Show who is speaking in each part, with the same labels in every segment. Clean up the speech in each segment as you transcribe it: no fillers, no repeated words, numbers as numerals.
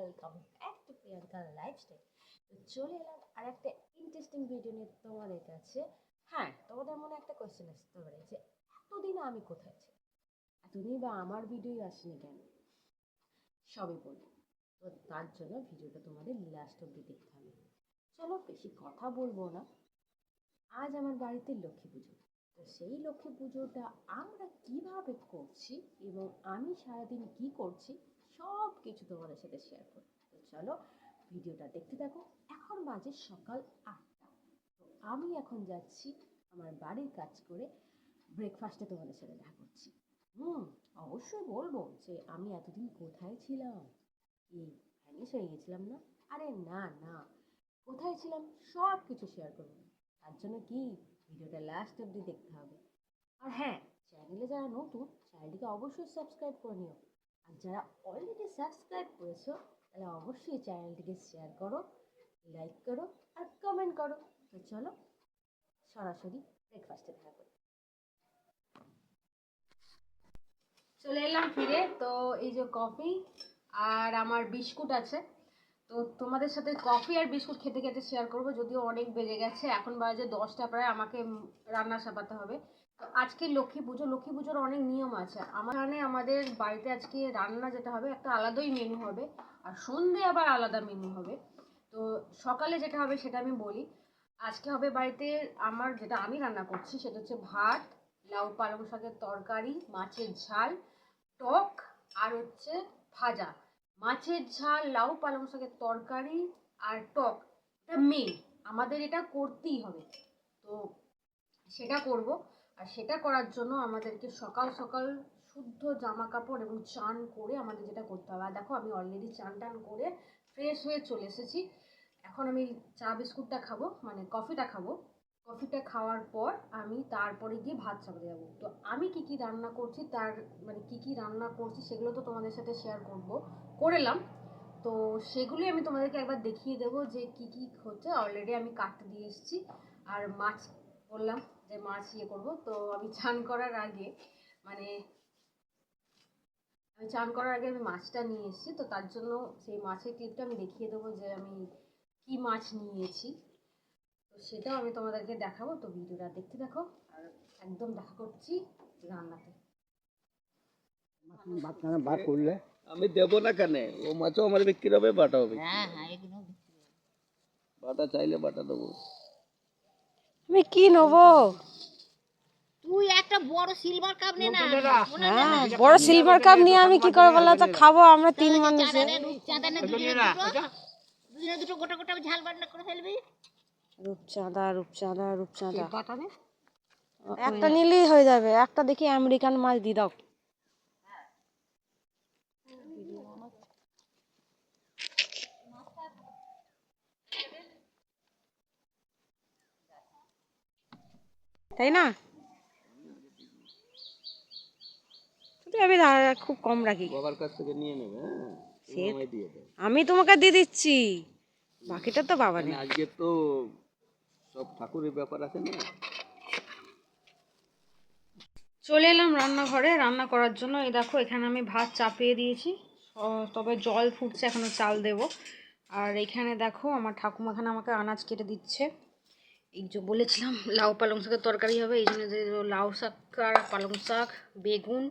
Speaker 1: Welcome back to Priyanka lifestyle. তো চলে এলাম আর একটা ইন্টারেস্টিং ভিডিও নিয়ে তোমাদের কাছে। হ্যাঁ, তোমাদের মনে একটা কোয়েশ্চেন আসতে পারে যে এতদিন আমি কোথায় ছিলাম, এতদিন বা আমার ভিডিও আসেনি কেন, সবই বলবো। তো তার জন্য ভিডিওটা তোমাদের লাস্ট অব্দি দেখতে হবে। চলো বেশি কথা বলবো না, আজ আমার বাড়িতে লক্ষ্মী পুজো। তো সেই লক্ষ্মী পুজোটা আমরা কিভাবে করছি এবং আমি সারাদিন কি করছি সব কিছু তোমাদের সাথে শেয়ার করব। তো চলো ভিডিওটা দেখতে থাকো। এখন বাজে সকাল 8টা। তো আমি এখন যাচ্ছি আমার বাড়ির কাজ করে ব্রেকফাস্টে তোমাদের সাথে দেখা করছি। অবশ্যই বলবো যে আমি এতদিন কোথায় ছিলাম, এই ভ্যানিশ হয়ে গেছিলাম না? আরে না না, কোথায় ছিলাম সব কিছু শেয়ার করবো। তার জন্য কি ভিডিওটা লাস্ট অব্দি দেখতে হবে। আর হ্যাঁ, চ্যানেলে যারা নতুন চ্যানেলটিকে অবশ্যই সাবস্ক্রাইব করে নিও, আর যারা অলরেডি সাবস্ক্রাইব করেছো তাহলে অবশ্যই চ্যানেলটিকে শেয়ার করো, লাইক করো আর কমেন্ট করো। তো চলো সরাসরি ব্রেকফাস্টে দেখা করি। চলে এলাম ফিরে। তো এই যে কফি আর আমার বিস্কুট আছে। তো তোমাদের সাথে কফি আর বিস্কুট খেতে খেতে শেয়ার করবো, যদিও অনেক বেজে গেছে, এখন বাজে 10টা প্রায়, আমাকে রান্না চাপাতে হবে। তো আজকে লক্ষ্মী পুজো, লক্ষ্মী পুজোর অনেক নিয়ম আছে আমাদের বাড়িতে আজকে রান্না যেটা হবে একটা আলাদাই মেনু হবে, আর সন্ধে আবার আলাদা মেনু হবে। তো সকালে যেটা হবে সেটা আমি বলি। আজকে হবে বাড়িতে আমার, যেটা আমি রান্না করছি সেটা হচ্ছে ভাত, লাউ পালং শাকের তরকারি, মাছের ঝাল, টক আর হচ্ছে ভাজা। মাছের ঝাল, লাউ পালং শাকের তরকারি আর টক, এটা মেন, আমাদের এটা করতেই হবে। তো সেটা করব। আর সেটা করার জন্য আমাদেরকে সকাল সকাল শুদ্ধ জামা কাপড় এবং চান করে আমাদের যেটা করতে হবে। আর দেখো আমি অলরেডি চান টান করে ফ্রেশ হয়ে চলে এসেছি। এখন আমি চা বিস্কুটটা খাবো, মানে কফিটা খাবো। কফিটা খাওয়ার পর আমি তারপরে গিয়ে ভাত চাপাতে যাবো। তো আমি কি কি রান্না করছি তার, মানে কি কি রান্না করছি সেগুলো তো তোমাদের সাথে শেয়ার করেলাম। তো সেগুলোই আমি তোমাদেরকে একবার দেখিয়ে দেবো যে কি কি হচ্ছে। অলরেডি আমি কাটতে দিয়ে এসেছি। আর মাছ বললাম যে মাছ ইয়ে করবো। তো আমি চান করার আগে, মানে আমি মাছটা নিয়ে এসেছি। তো তার জন্য সেই মাছের ক্লিপটা আমি দেখিয়ে দেবো যে আমি কি মাছ নিয়েছি। তো সেটাও আমি তোমাদেরকে দেখাবো। তো ভিডিওটা দেখতে দেখো, আর একদম দেখা করছি রান্নাতে।
Speaker 2: ভাগ করলে আমি দেব না কেন? ও মাছও আমার বিক্রি হবে, বাটা হবে।
Speaker 3: হ্যাঁ হ্যাঁ, এগুলো
Speaker 2: বাটা চাইলে বাটা দেবো।
Speaker 1: আমি কি নেবো?
Speaker 3: তুই একটা বড় সিলভার কাপ নে না।
Speaker 1: হ্যাঁ, বড় সিলভার কাপ নিয়ে আমি কি করে বলো তো খাবো? আমরা 3 মানুষ।
Speaker 3: রূপচাঁদা দুজনে দুটো গোটা গোটা ঝাল বান্না করে ফেলবি।
Speaker 1: রূপচাঁদা রূপচাঁদা রূপচাঁদা একটা নিলেই হয়ে যাবে। একটা দেখি আমেরিকান মাছ দিয়ে দাও। তাই না? আমি খুব কম রাখি।
Speaker 2: বাবার কাছ থেকে নিয়ে নেবে। হ্যাঁ, আমায় দিয়ে দাও।
Speaker 1: আমি তোমাকে দিয়ে দিচ্ছি, বাকিটা তো বাবা নেই।
Speaker 2: আজকে তো সব ঠাকুরের ব্যাপার আছে না।
Speaker 1: চলে এলাম রান্নাঘরে রান্না করার জন্য। এই দেখো এখানে আমি ভাত চাপিয়ে দিয়েছি, তবে জল ফুটছে, এখনো চাল দেব। আর এখানে দেখো আমার ঠাকুমা এখানে আমাকে আনাজ কেটে দিচ্ছে। এই যে বলেছিলাম লাউ পালং শাকের তরকারি হবে, এই জন্য লাউ শাক আর পালং শাক, বেগুন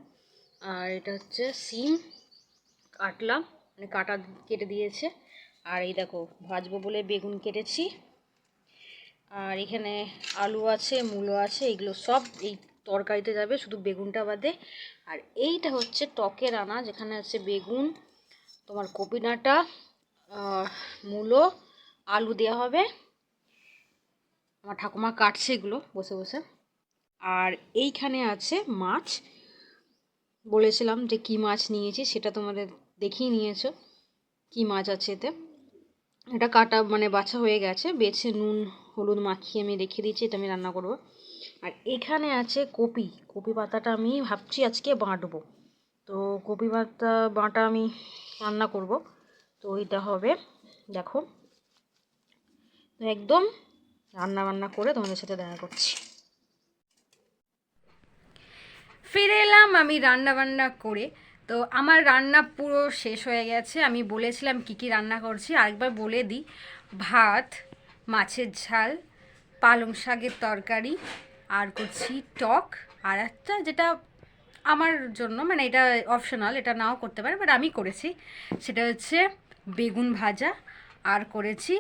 Speaker 1: আর এটা হচ্ছে সিম কাটলাম, মানে কাটা কেটে দিয়েছে। আর এই দেখো ভাজবো বলে বেগুন কেটেছি। আর এখানে আলু আছে, মূলো আছে, এগুলো সব এই তরকারিতে যাবে, শুধু বেগুনটা বাদে। আর এইটা হচ্ছে টকের আনা, যেখানে আছে বেগুন, তোমার কপি ডাঁটা, মূলো, আলু দেওয়া হবে। আমার ঠাকুমা কাটছে এগুলো বসে বসে। আর এইখানে আছে মাছ, বলেছিলাম যে কি মাছ নিয়েছি সেটা তোমাদের দেখিয়ে নিয়েছো কি মাছ আছে এতে। এটা কাটা মানে বাছা হয়ে গেছে, বেছে নুন হলুদ মাখিয়ে আমি রেখে দিয়েছি, এটা আমি রান্না করব। আর এখানে আছে কপি, কপি পাতাটা আমি ভাবছি আজকে বাঁটবো। তো কপি পাতা বাঁটা আমি রান্না করব। তো এটা হবে, দেখো, তো একদম রান্না বান্না করে তোমাদের সাথে দেখা করছি। ফিরে এলাম আমি রান্না বান্না করে। তো আমার রান্না পুরো শেষ হয়ে গেছে। আমি বলেছিলাম কি কি রান্না করছি, আরেকবার বলে দিই। ভাত, মাছের ঝাল, পালং শাকের তরকারি, আর করছি টক, আর একটা যেটা আমার জন্য মানে এটা অপশনাল, এটা নাও করতে পারে, বাট আমি করেছি, সেটা হচ্ছে বেগুন ভাজা, আর করেছি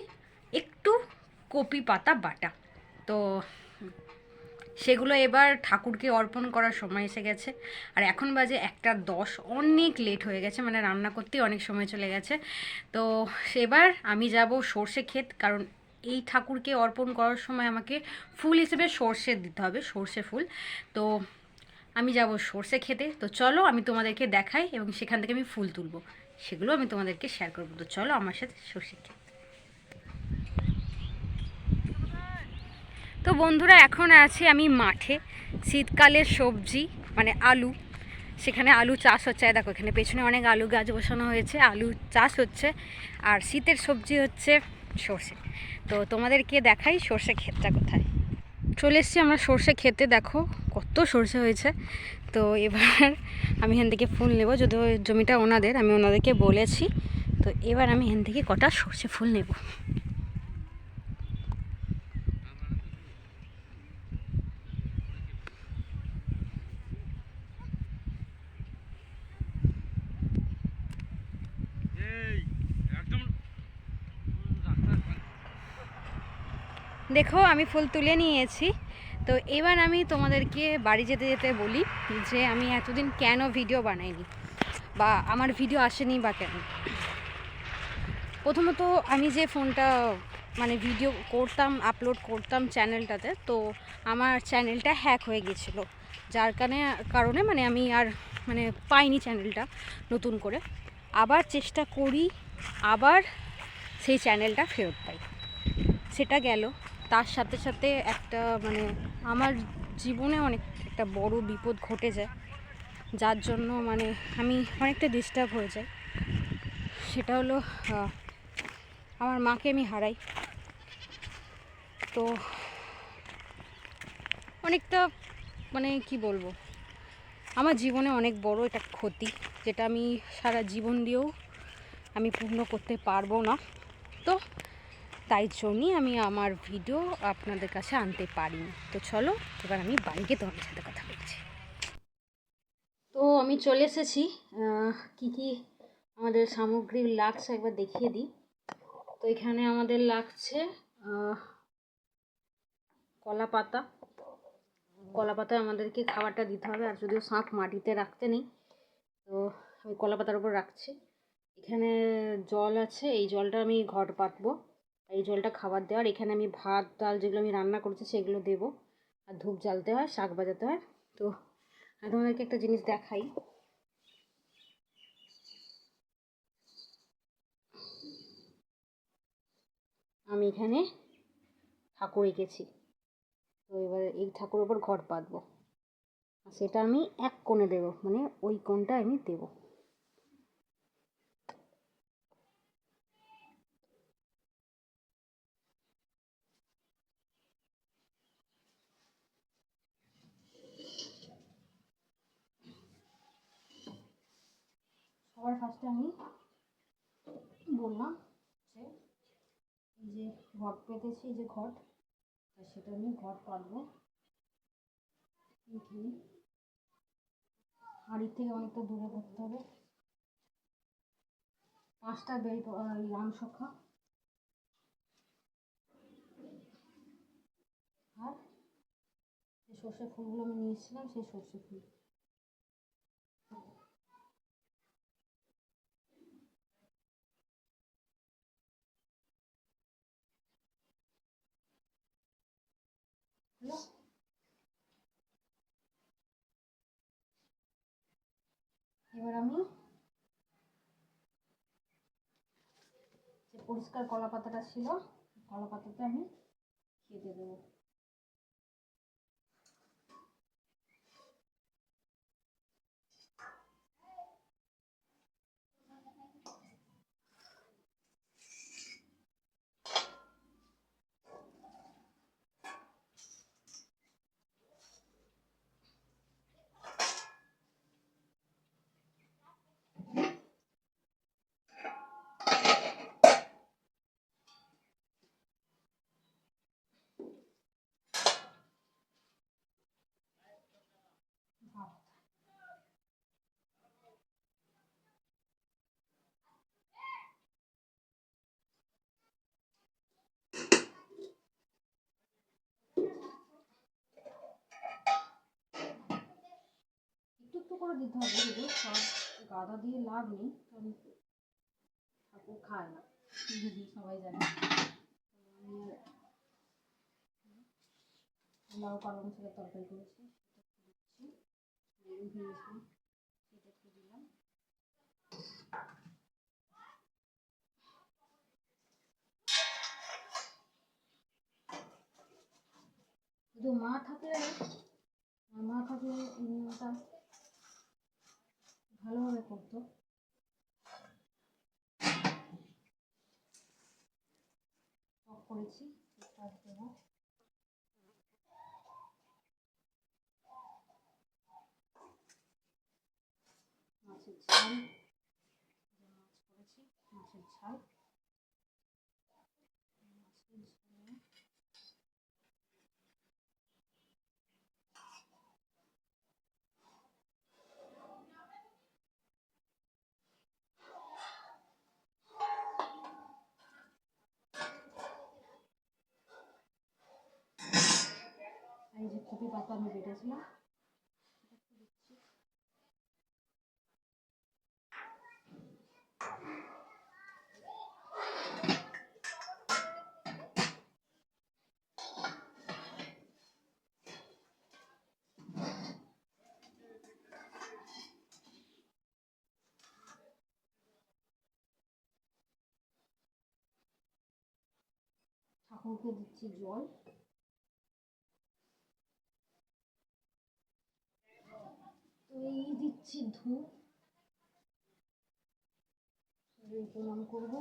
Speaker 1: একটু কপি পাতা বাটা। তো সেগুলো এবার ঠাকুরকে অর্পণ করার সময় এসে গেছে। আর এখন বাজে 1:10, অনেক লেট হয়ে গেছে, মানে রান্না করতেই অনেক সময় চলে গেছে। তো এবার আমি যাব সর্ষে ক্ষেত, কারণ এই ঠাকুরকে অর্পণ করার সময় আমাকে ফুল হিসেবে সর্ষে দিতে হবে, সর্ষে ফুল। তো আমি যাব সর্ষে খেতে। তো চলো আমি তোমাদেরকে দেখাই, এবং সেখান থেকে আমি ফুল তুলবো, সেগুলো আমি তোমাদেরকে শেয়ার করবো। তো চলো আমার সাথে সর্ষে ক্ষেত। তো বন্ধুরা, এখন আছি আমি মাঠে। শীতকালের সবজি মানে আলু, সেখানে আলু চাষ হচ্ছে। দেখো এখানে পেছনে অনেক আলু গাছ বসানো হয়েছে, আলু চাষ হচ্ছে। আর শীতের সবজি হচ্ছে সর্ষে। তো তোমাদেরকে দেখাই সর্ষে ক্ষেতটা কোথায়। চলে এসেছি আমরা সর্ষে খেতে, দেখো কত সর্ষে হয়েছে। তো এবার আমি এখান থেকে ফুল নেব, যদিও জমিটা ওনাদের, আমি ওনাদেরকে বলেছি। তো এবার আমি এখান থেকে কটা সর্ষে ফুল নেব। দেখো আমি ফুল তুলে নিয়েছি। তো এবার আমি তোমাদেরকে বাড়ি যেতে যেতে বলি যে আমি এতদিন কেন ভিডিও বানাইনি, বা আমার ভিডিও আসেনি বা কেন। প্রথমত আমি যে ফোনটা মানে ভিডিও করতাম, আপলোড করতাম চ্যানেলটাতে, তো আমার চ্যানেলটা হ্যাক হয়ে গেছিলো, যার কারণে মানে আমি আর মানে পাইনি চ্যানেলটা নতুন করে। আবার চেষ্টা করি, আবার সেই চ্যানেলটা ফেরত পাই, সেটা গেল। তার সাথে সাথে একটা মানে আমার জীবনে অনেক একটা বড় বিপদ ঘটে যায়, যার জন্য মানে আমি অনেকটা ডিস্টার্ব হয়ে যাই। সেটা হলো আমার মাকে আমি হারাই। তো অনেকটা মানে কি বলবো, আমার জীবনে অনেক বড় এটা ক্ষতি, যেটা আমি সারা জীবন দিয়েও আমি পূর্ণ করতে পারবো না। তো তাই জন্যই আমি আমার ভিডিও আপনাদের কাছে আনতে পারিনি। তো চলো এবার আমি বাড়িতে তোমাদের সাথে কথা বলছি। তো আমি চলে এসেছি। কি কি আমাদের সামগ্রী লাগছে একবার দেখিয়ে দিই। তো এখানে আমাদের লাগছে কলা পাতা। কলা পাতায় আমাদেরকে খাবারটা দিতে হবে, আর যদিও শাঁখ মাটিতে রাখতে নেই, তো আমি কলা পাতার উপর রাখছি। এখানে জল আছে, এই জলটা আমি ঘট পাতবো, এই জলটা খাবার দেওয়ার। এখানে আমি ভাত ডাল যেগুলো আমি রান্না করেছি সেগুলো দেবো, আর ধূপ জ্বালতে হয়, শাক বাজাতে হয়। তো আমি তোমাদেরকে একটা জিনিস দেখাই। আমি এখানে ঠাকুর এঁকেছি, তো এবার এই ঠাকুরের উপর ঘট পাতবো, আর সেটা আমি এক কোণে দেবো, মানে ওই কোণটা আমি দেবো। সবার ফার্স্টে আমি বললাম যে এই যে ঘট পেতেছি, এই যে ঘট, সেটা আমি ঘট পাতবো। এইখানে হাঁড়ির থেকে অনেকটা দূরে করতে হবে। 5টা বেল রাম শাখা, আর যে সর্ষে ফুলগুলো আমি নিয়েছিলাম সেই সর্ষে ফুল। হলো, এবার আমি যে পরিষ্কার কলা পাতাটা ছিল, কলা পাতাতে আমি কেটে দেবো। করে দিতে হবে, শুধু সব গাদা দিয়ে লাভ নেই, কারণ ঠাকুর খায় না, যদি সবাই জানে। লাউ পালং শাকের তরকারি করেছি, সেটা দিয়েছি, সেটা একটু দিলাম। শুধু মা থাকলে এই রান্নাটা ভালোভাবে করতো। অফ করেছি, কাজ দেবো। মাছের ঝাল, মাছ করেছি, মাছের ঝাল, মাছের ঝাল। এই যে কপি পাতা আমি বেটেছিলাম, ঠাকুরকে দিচ্ছি জল। তো এই দিচ্ছি ধূপ, প্রণাম করবো।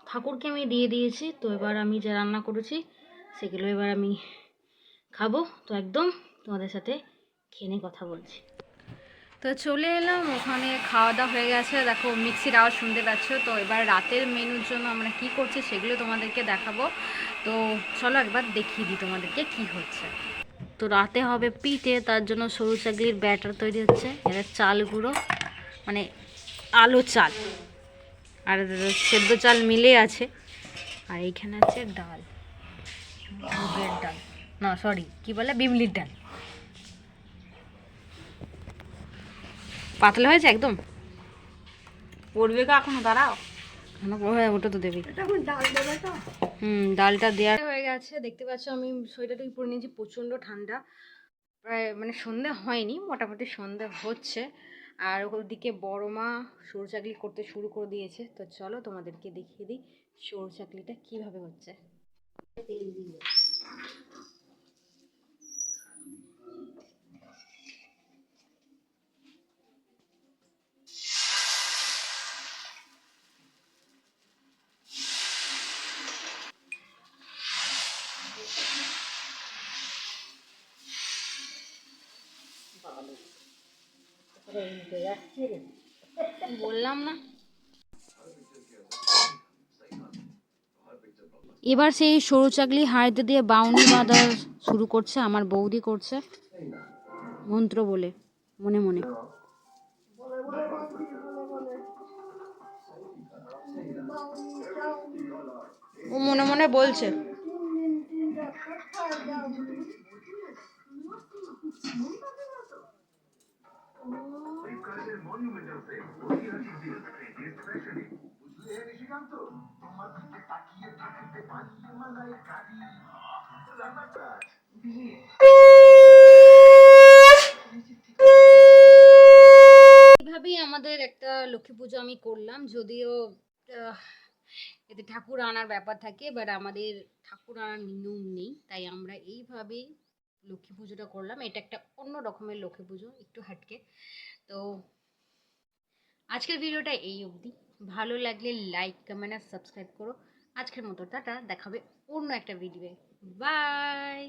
Speaker 1: ঠাকুরকে আমি দিয়ে দিয়েছি, তো এবার আমি যা রান্না করেছি সেগুলো এবার আমি খাবো। তো একদম তোমাদের সাথে খেয়ে নিয়ে কথা বলছি। তো চলে এলাম, ওখানে খাওয়া দাওয়া হয়ে গেছে, দেখো মিক্সির আওয়াজ শুনতে পাচ্ছ। তো এবার রাতের মেনুর জন্য আমরা কি করছি সেগুলো তোমাদেরকে দেখাবো। তো চলো একবার দেখিয়ে দিই তোমাদেরকে কি হচ্ছে। তো রাতে হবে পিঠে, তার জন্য সরু চাকলির ব্যাটার তৈরি হচ্ছে। এটা চাল গুঁড়ো, মানে আলো চাল আর সেদ্ধ চাল মিলে আছে। আর এইখানে আছে ডাল, মুগের ডাল, না সরি কি বলে, বিমলির ডাল। পাতলা হয়েছে একদম,
Speaker 3: পড়বে কা এখনো, দাঁড়াও।
Speaker 1: হ্যাঁ ওটা তো দেবেই।
Speaker 3: ডাল দেবে তো?
Speaker 1: ডালটা দেওয়া হয়ে গেছে। দেখতে পাচ্ছ আমি সোয়েটারটা পরে নিয়েছি, প্রচণ্ড ঠান্ডা। প্রায় মানে সন্ধে হয়নি, মোটামুটি সন্ধে হচ্ছে। আর ওদিকে বড় মা সরু চাকলি করতে শুরু করে দিয়েছে। তো চলো তোমাদেরকে দেখিয়ে দিই সরু চাকলিটা কীভাবে হচ্ছে। তেল দিয়ে বললাম না। এবার সেই সরু চাকলি হাঁড়িতে দিয়ে বাউনি বাঁধা শুরু করছে, আমার বৌদি করছে মন্ত্র বলে মনে মনে। ও মনে মনে বলছে। এইভাবেই আমাদের একটা লক্ষ্মী পুজো আমি করলাম, যদিও এতে ঠাকুর আনার ব্যাপার থাকে, বাট আমাদের ঠাকুর আনার নিয়ম নেই, তাই আমরা এইভাবেই লক্ষ্মী পুজোটা করলাম। এটা একটা অন্য রকমের লক্ষ্মী পুজো, একটু হাটকে। তো আজকের ভিডিওটা এই অবধি। ভালো লাগলে লাইক কমেন্ট আর সাবস্ক্রাইব করো। আজকের মতো টাটা, দেখাবে অন্য একটা ভিডিওয়ে। বাই।